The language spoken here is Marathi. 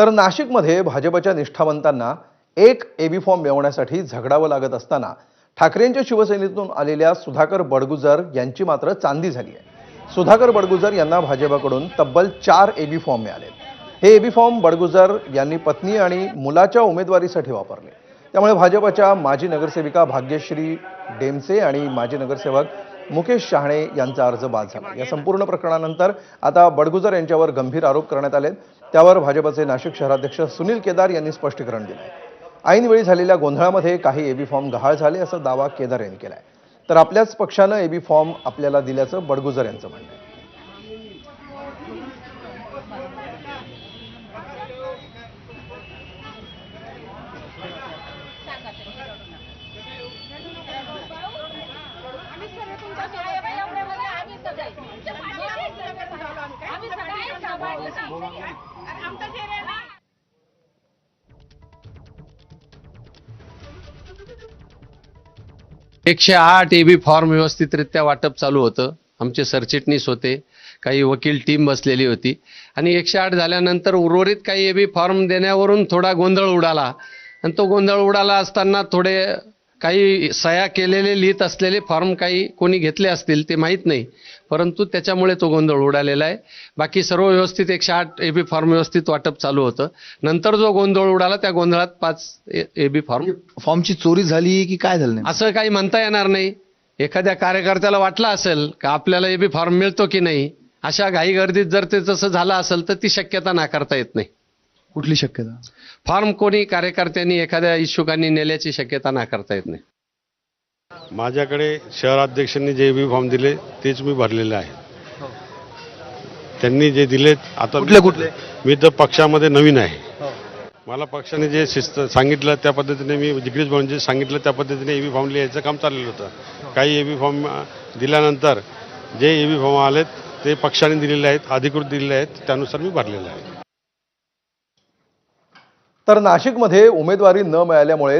तर नाशिकमध्ये भाजपच्या निष्ठावंतांना एक एबी फॉर्म मिळवण्यासाठी झगडावं लागत असताना ठाकरेंच्या शिवसेनेतून आलेल्या सुधाकर बडगुजर यांची मात्र चांदी झाली आहे। सुधाकर बडगुजर यांना भाजपकडून तब्बल 4 एबी फॉर्म मिळाले। हे एबी फॉर्म बडगुजर यांनी पत्नी आणि मुलाच्या उमेदवारीसाठी वापरले। त्यामुळे भाजपच्या माजी नगरसेविका भाग्यश्री डेमसे आणि माजी नगरसेवक मुकेश शहाणे यांचा अर्ज बाद झाला। या संपूर्ण प्रकरणानंतर आता बडगुजर यांच्यावर गंभीर आरोप करण्यात आले। त्यावर भाजपचे नाशिक शहराध्यक्ष सुनील केदार यांनी स्पष्टीकरण दिले। ऐनवेळी झालेल्या गोंधळामध्ये काही एबी फॉर्म गहाळ झाले असा दावा केदार यांनी केलाय। तर आपल्याच पक्षानं एबी फॉर्म आपल्याला दिल्याचं बडगुजर यांचं म्हणणं आहे। 108 एबी फॉर्म व्यवस्थितरित्या वाटप चालू होतं। आमचे सरचिटणीस होते, काही वकील टीम बसलेली होती आणि 108 झाल्यानंतर उर्वरित काही एबी फॉर्म देण्यावरून थोडा गोंधळ उडाला आणि तो गोंधळ उडाला असताना थोडे काही सह्या केलेले लिहित असलेले फॉर्म काही कोणी घेतले असतील ते माहीत नाही, परंतु त्याच्यामुळे तो गोंधळ उडालेला आहे। बाकी सर्व व्यवस्थित 108 एबी फॉर्म व्यवस्थित वाटप चालू होतं। नंतर जो गोंधळ उडाला त्या गोंधळात 5 एबी फॉर्मची चोरी झाली की काय झालं नाही असं काही म्हणता येणार नाही। एखाद्या कार्यकर्त्याला वाटलं असेल का आपल्याला एबी फॉर्म मिळतो की नाही, अशा घाई गर्दीत जर ते तसं झालं असेल तर ती शक्यता नाकारता येत नाही। कुठली शक्यता? फॉर्म कोणी कार्यकर्त्यांनी एखाद्या इच्छुकांनी नेल्याची शक्यता नाकारता येत नाही। माझ्याकडे शहराध्यक्षांनी जे एबी फॉर्म दिले तेच मी भरलेले आहे। त्यांनी जे दिलेत आता कुठले मी तर पक्षामध्ये नवीन आहे। मला पक्षाने जे शिस्त सांगितलं त्या पद्धतीने मी जिग्रीश भाऊंनी जे सांगितलं त्या पद्धतीने एबी फॉर्म लिहायचं काम चाललेलं होतं। काही एबी फॉर्म दिल्यानंतर जे एबी फॉर्म आलेत ते पक्षाने दिलेले आहेत, अधिकृत दिलेले आहेत, त्यानुसार मी भरलेलं आहे। तर नाशिकमध्ये उमेदवारी न मिळाल्यामुळे